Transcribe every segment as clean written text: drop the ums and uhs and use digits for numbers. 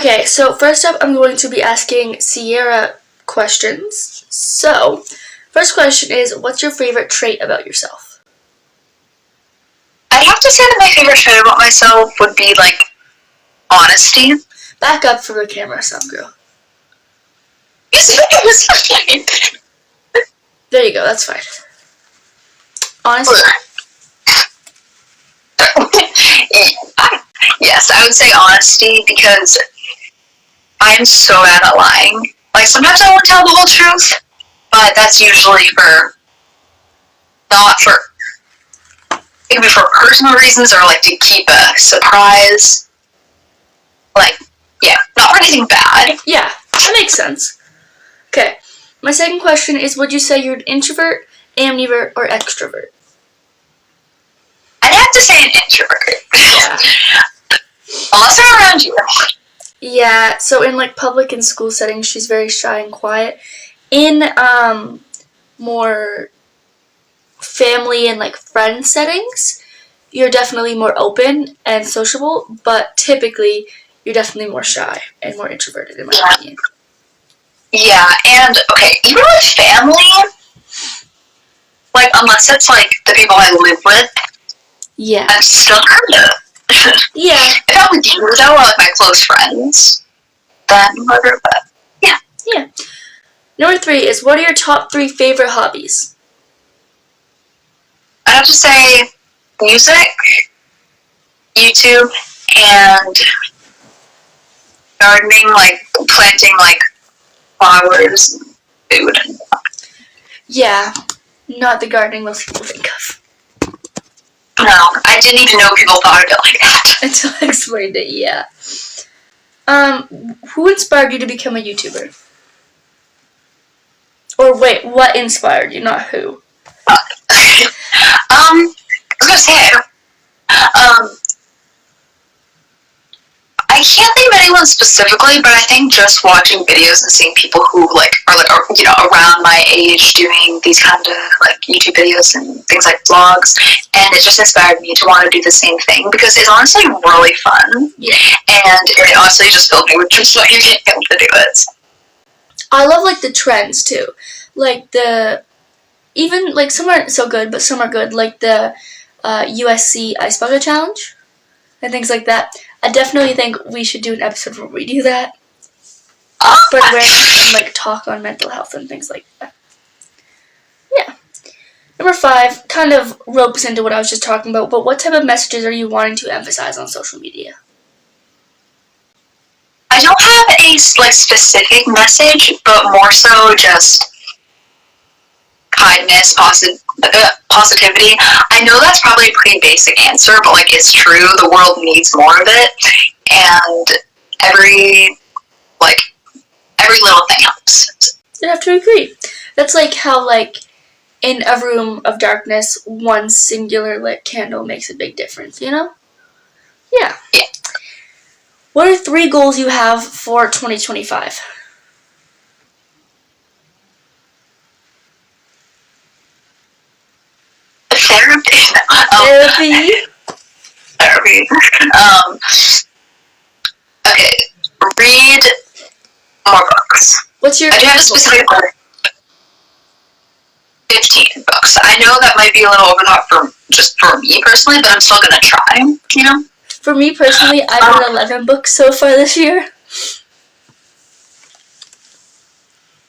Okay, so first up, I'm going to be asking Sierra questions. So, first question is, what's your favorite trait about yourself? I'd have to say that my favorite trait about myself would be, like, honesty. Back up for the camera, some girl. It's fine. There you go, that's fine. Honesty? Yes, I would say honesty because I'm so bad at lying. Like, sometimes I won't tell the whole truth, but that's usually not for, it could be for personal reasons or, like, to keep a surprise. Like, yeah, not for anything bad. Yeah, that makes sense. Okay, my second question is, would you say you're an introvert, ambivert, or extrovert? I'd have to say an introvert. Yeah. Unless I'm around you. Yeah, so in, like, public and school settings, she's very shy and quiet. In, more family and, like, friend settings, you're definitely more open and sociable, but typically, you're definitely more shy and more introverted, in my opinion. Yeah, and, okay, even with family, like, unless it's, like, the people I live with, yeah, I'm still kind of. Yeah. If I'm with you, though, or, like, my close friends, then whatever, but, yeah. Yeah. Number 3 is, what are your top 3 favorite hobbies? I'd have to say music, YouTube, and gardening, like, planting, like, flowers, food. Yeah, not the gardening most people think of. No, I didn't even know people thought of it like that. Until I explained it, yeah. Who inspired you to become a YouTuber? Or wait, what inspired you, not who? I was gonna say, I can't think of anyone specifically, but I think just watching videos and seeing people who, like, are, like, you know, around my age doing these kind of, like, YouTube videos and things like vlogs, and it just inspired me to want to do the same thing, because it's honestly really fun. Yeah. And it honestly just filled me with just like, you can't to do it. I love, like, the trends, too. Like, even, like, some aren't so good, but some are good, like the USC Ice Bucket Challenge and things like that. I definitely think we should do an episode where we do that. Spread awareness and, like, talk on mental health and things like that. Yeah. Number 5 kind of ropes into what I was just talking about, but what type of messages are you wanting to emphasize on social media? I don't have a, like, specific message, but more so just kindness, positivity. I know that's probably a pretty basic answer, but, like, it's true. The world needs more of it, and every little thing helps. You have to agree. That's like how, like, in a room of darkness, one singular lit candle makes a big difference, you know? Yeah. Yeah. What are 3 goals you have for 2025? Therapy. Okay. Read more books. What's your... I do have a specific goal. 15 books. I know that might be a little over the top for me personally, but I'm still gonna try, you know? For me personally, I've read 11 books so far this year.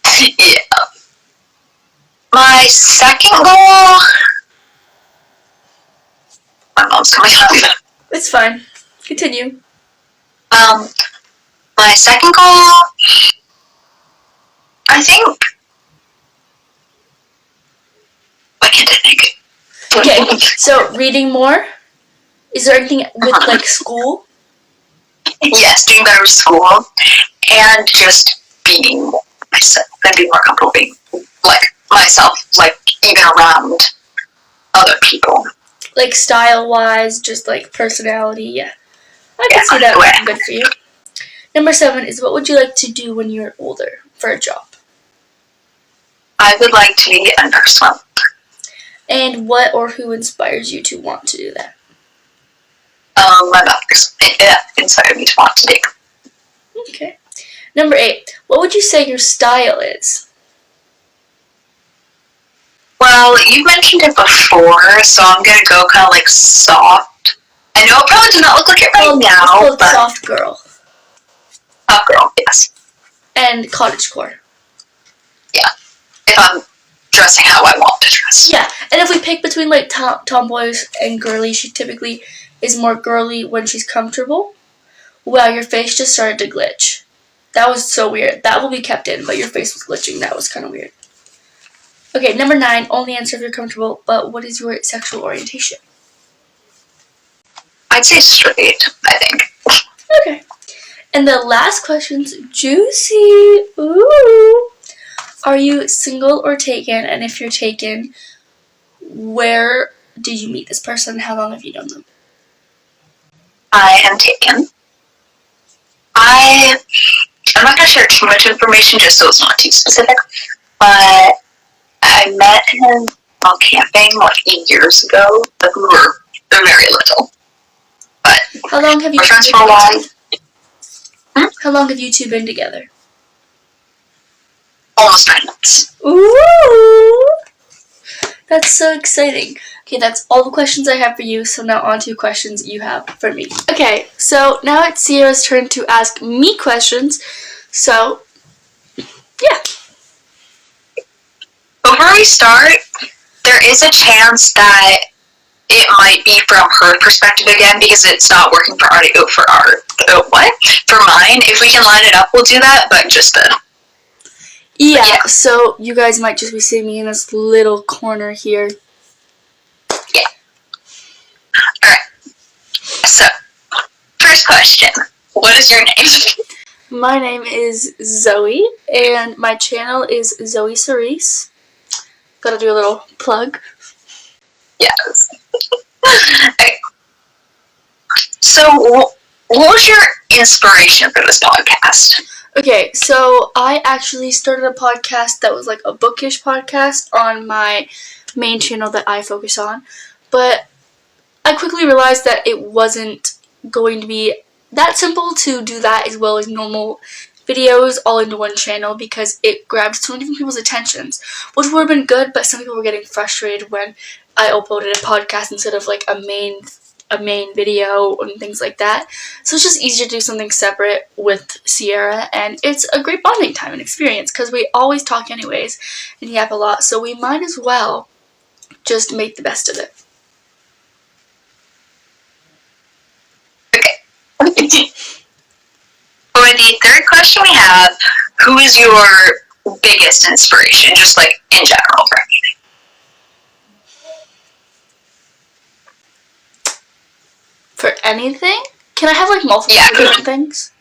Yeah. My second goal... My mom's coming up. It's fine. Continue. My second goal... I think... Why can't I think? Okay, so reading more? Is there anything with, like, school? Yes, doing better with school, and just being myself, and being more comfortable being, like, myself, like, even around other people. Like, style-wise, just, like, personality, yeah. I can see that being good for you. Number 7 is, what would you like to do when you're older for a job? I would like to be a nurse. And what or who inspires you to want to do that? My mother inspired me to want to do. Okay. Number 8. What would you say your style is? Well, you mentioned it before, so I'm gonna go kind of like soft. I know it probably does not look like it right now, it's called but soft girl. Soft girl, yes. And cottagecore. Yeah. If I'm dressing how I want to dress. Yeah, and if we pick between like tomboys and girly, she typically is more girly when she's comfortable. Wow, your face just started to glitch. That was so weird. That will be kept in, but your face was glitching. That was kind of weird. Okay, number 9. Only answer if you're comfortable, but what is your sexual orientation? I'd say straight, I think. Okay. And the last question's juicy. Ooh. Are you single or taken? And if you're taken, where did you meet this person? How long have you known them? I am taken. I'm not gonna share too much information just so it's not too specific, but I met him while camping like 8 years ago. Like we were very little. But How long have you we're friends for a while. How long have you two been together? Almost 9 months. Ooh! That's so exciting. Okay, that's all the questions I have for you, so now on to questions you have for me. Okay, so now it's Sierra's turn to ask me questions. So, yeah. Before we start, there is a chance that it might be from her perspective again because it's not working for audio for mine. If we can line it up, we'll do that, but just Yeah, so you guys might just be seeing me in this little corner here. Yeah. Alright. So, first question. What is your name? My name is Zoe, and my channel is Zoe Cerise. Gotta do a little plug. Yes. Okay. So, what was your inspiration for this podcast? Okay, so I actually started a podcast that was like a bookish podcast on my main channel that I focus on, but I quickly realized that it wasn't going to be that simple to do that as well as normal videos all into one channel because it grabbed so many different people's attentions, which would have been good, but some people were getting frustrated when I uploaded a podcast instead of like a main video and things like that. So it's just easier to do something separate with Sierra, and it's a great bonding time and experience because we always talk anyways and yap a lot, so we might as well just make the best of it. Okay. For the third question we have, who is your biggest inspiration, just like in general for anything? For anything? Can I have like multiple different things?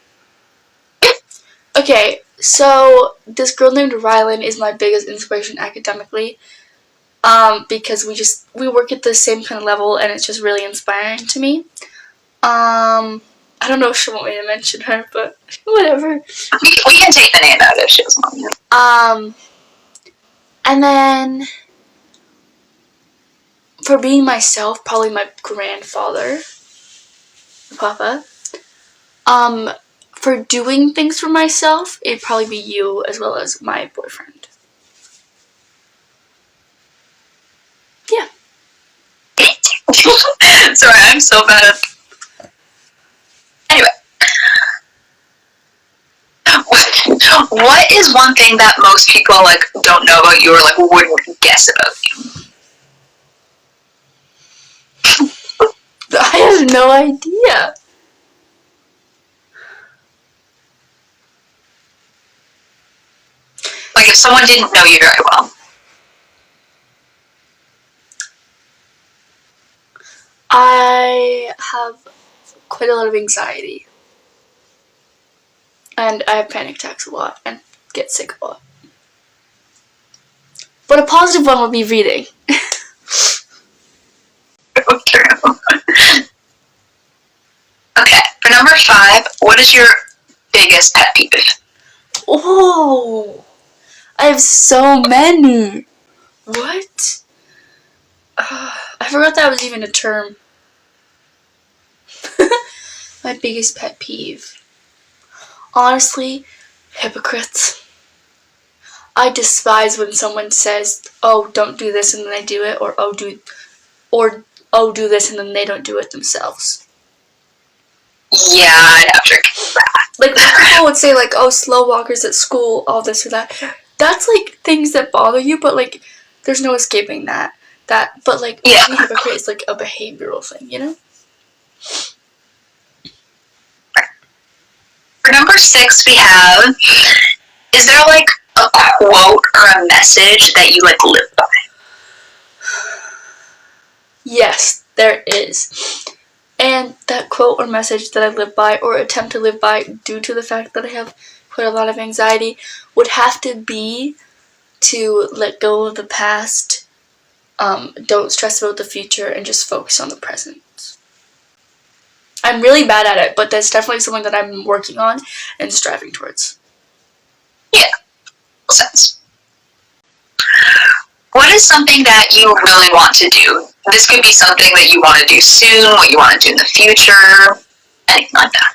Okay, so this girl named Rylan is my biggest inspiration academically. Because we work at the same kind of level and it's just really inspiring to me. I don't know if she want me to mention her, but whatever. We can take the name out if she doesn't want to. And then for being myself, probably my grandfather, Papa. For doing things for myself, it'd probably be you as well as my boyfriend. Yeah. Sorry, I'm so bad at... Anyway. What is one thing that most people like don't know about you or like wouldn't guess about you? I have no idea. Like if someone didn't know you very well. I have quite a lot of anxiety. And I have panic attacks a lot and get sick a lot. But a positive one would be reading. True. Okay, for number 5, what is your biggest pet peeve? Oh, I have so many. What? I forgot that was even a term. My biggest pet peeve. Honestly, hypocrites. I despise when someone says, "Oh, don't do this," and then they do it, or do this," and then they don't do it themselves. Yeah, I'd have to agree with that. Like when people would say like, "Oh, slow walkers at school," all this or that. That's like things that bother you, but like there's no escaping that. But like being a hypocrite is like a behavioral thing, you know? For number 6, we have, is there like a quote or a message that you like live by? Yes, there is. And that quote or message that I live by, or attempt to live by, due to the fact that I have quite a lot of anxiety, would have to be to let go of the past, don't stress about the future, and just focus on the present. I'm really bad at it, but that's definitely something that I'm working on and striving towards. Yeah, makes sense. What is something that you really want to do? This could be something that you want to do soon, what you want to do in the future, anything like that.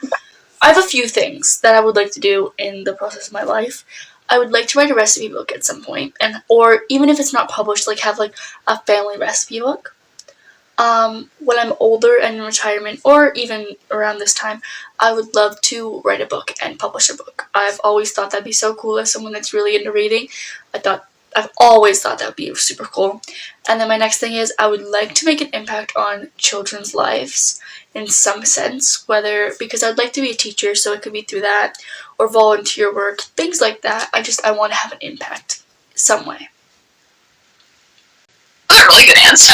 I have a few things that I would like to do in the process of my life. I would like to write a recipe book at some point, or even if it's not published, like have like a family recipe book. When I'm older and in retirement, or even around this time, I would love to write a book and publish a book. I've always thought that'd be so cool as someone that's really into reading. I've always thought that would be super cool. And then my next thing is I would like to make an impact on children's lives in some sense, whether because I'd like to be a teacher, so it could be through that, or volunteer work, things like that. I want to have an impact some way. That's a really good answer.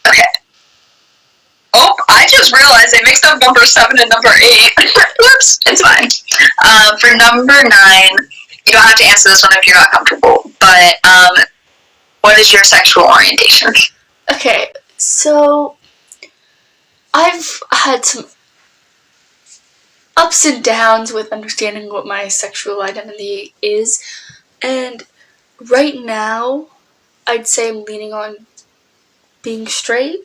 Okay. Oh, I just realized I mixed up number 7 and number 8. Whoops, it's fine. For number 9, you don't have to answer this one if you're not comfortable, but what is your sexual orientation? Okay, so I've had some ups and downs with understanding what my sexual identity is, and right now I'd say I'm leaning on being straight,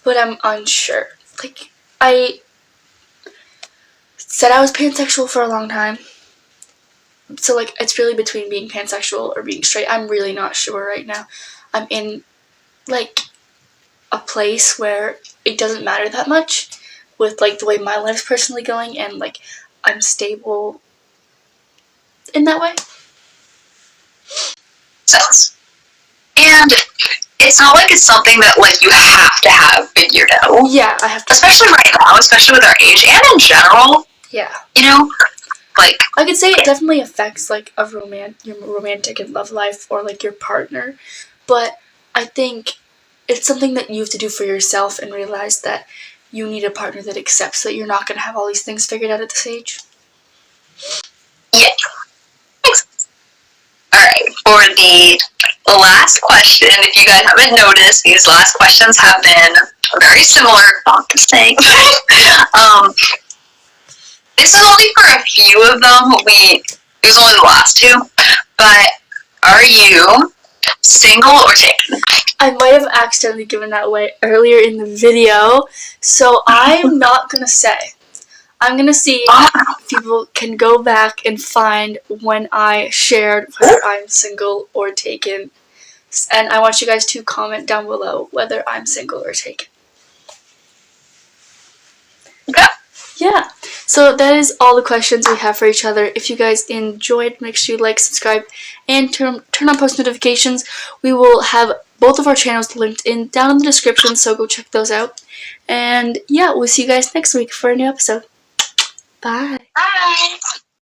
but I'm unsure. Like, I said I was pansexual for a long time, so like it's really between being pansexual or being straight. I'm really not sure right now. I'm in like a place where it doesn't matter that much with like the way my life's personally going, and like I'm stable in that way. Sense. And it's not like it's something that like you have to have figured out. Yeah, I have to. Especially right now, especially with our age, and in general. Yeah. You know, like I could say it definitely affects like your romantic and love life, or like your partner, but I think it's something that you have to do for yourself and realize that you need a partner that accepts that you're not going to have all these things figured out at this age. Yeah. Alright, for the last question, if you guys haven't noticed, these last questions have been very similar, not the same. This is only for a few of them. It was only the last 2. But are you single or taken? I might have accidentally given that away earlier in the video, so I'm not going to say. I'm going to see if people can go back and find when I shared whether I'm single or taken. And I want you guys to comment down below whether I'm single or taken. Yeah. So that is all the questions we have for each other. If you guys enjoyed, make sure you like, subscribe, and turn on post notifications. We will have both of our channels linked down in the description, so go check those out. And yeah, we'll see you guys next week for a new episode. Bye. Bye.